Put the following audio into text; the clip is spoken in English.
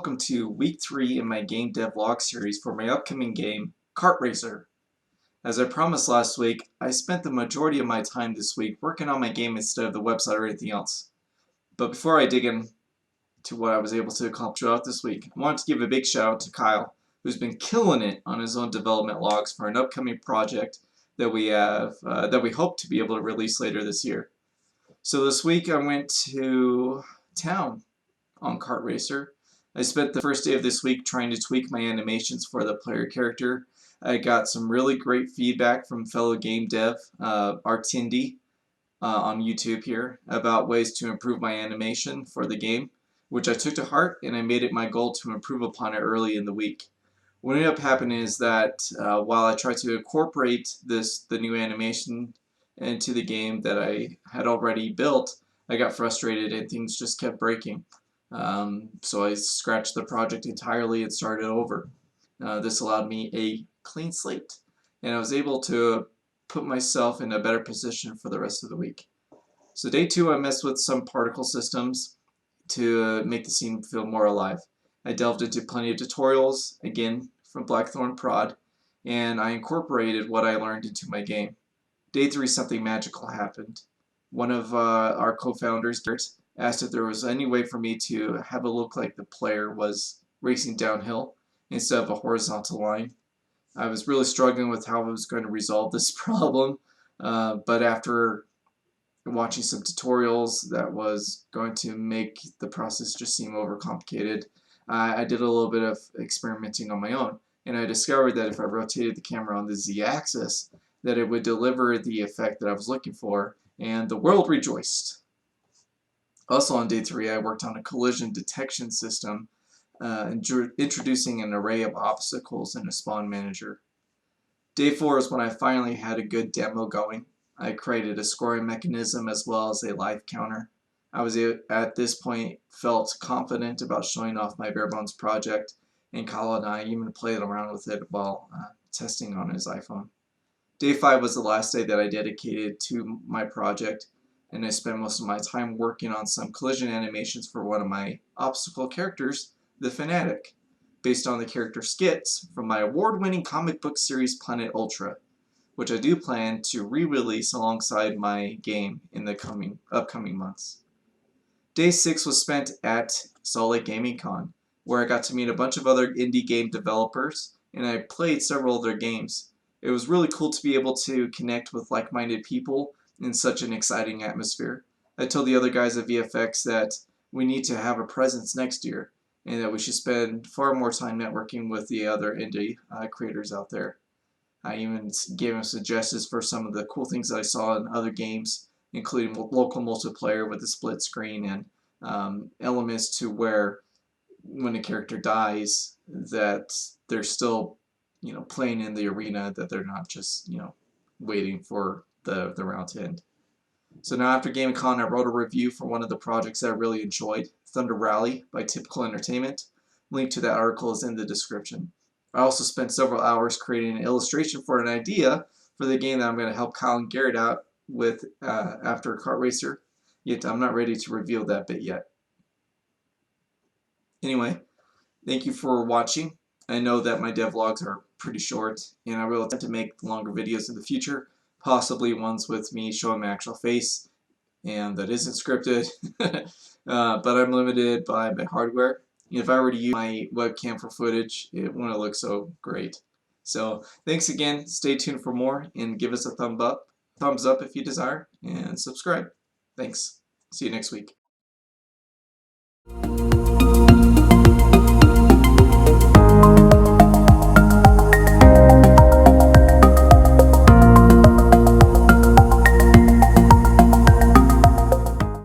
welcome to week 3 in my game dev vlog series for my upcoming game, Kart Racer. As I promised last week, I spent the majority of my time this week working on my game instead of the website or anything else. But before I dig into what I was able to accomplish throughout this week, I wanted to give a big shout out to Kyle, who's been killing it on his own development logs for an upcoming project that we hope to be able to release later this year. So this week I went to town on Kart Racer. I spent the first day of this week trying to tweak my animations for the player character. I got some really great feedback from fellow game dev, Artindi, on YouTube here, about ways to improve my animation for the game, which I took to heart, and I made it my goal to improve upon it early in the week. What ended up happening is that while I tried to incorporate the new animation into the game that I had already built, I got frustrated and things just kept breaking. So I scratched the project entirely and started over. This allowed me a clean slate, and I was able to put myself in a better position for the rest of the week. So day 2, I messed with some particle systems to make the scene feel more alive. I delved into plenty of tutorials, again from Blackthorn Prod, and I incorporated what I learned into my game. Day 3, something magical happened. One of our co-founders, Garrett, asked if there was any way for me to have it look like the player was racing downhill instead of a horizontal line. I was really struggling with how I was going to resolve this problem, but after watching some tutorials that was going to make the process just seem overcomplicated, I did a little bit of experimenting on my own, and I discovered that if I rotated the camera on the Z-axis, that it would deliver the effect that I was looking for, and the world rejoiced. Also on day 3, I worked on a collision detection system, introducing an array of obstacles in a spawn manager. Day 4 is when I finally had a good demo going. I created a scoring mechanism as well as a life counter. I was at this point felt confident about showing off my bare bones project, and Kyle and I even played around with it while testing on his iPhone. Day 5 was the last day that I dedicated to my project, and I spent most of my time working on some collision animations for one of my obstacle characters, the Fanatic, based on the character skits from my award-winning comic book series Planet Ultra, which I do plan to re-release alongside my game in the upcoming months. Day 6 was spent at Salt Lake Gaming Con, where I got to meet a bunch of other indie game developers, and I played several of their games. It was really cool to be able to connect with like-minded people in such an exciting atmosphere. I told the other guys at VFeX that we need to have a presence next year, and that we should spend far more time networking with the other indie creators out there. I even gave them suggestions for some of the cool things that I saw in other games, including local multiplayer with a split screen and elements to where when a character dies that they're still playing in the arena, that they're not just waiting for the round to end. So now after GameCon, I wrote a review for one of the projects that I really enjoyed, Thunder Rally by Typical Entertainment. Link to that article is in the description. I also spent several hours creating an illustration for an idea for the game that I'm going to help Kyle and Garrett out with after Kart Racer, yet I'm not ready to reveal that bit yet. Anyway, thank you for watching. I know that my devlogs are pretty short, and I will attempt to make longer videos in the future, possibly ones with me showing my actual face, and that isn't scripted, but I'm limited by my hardware. If I were to use my webcam for footage, it wouldn't look so great. So thanks again, stay tuned for more, and give us a thumbs up if you desire, and subscribe. Thanks. See you next week.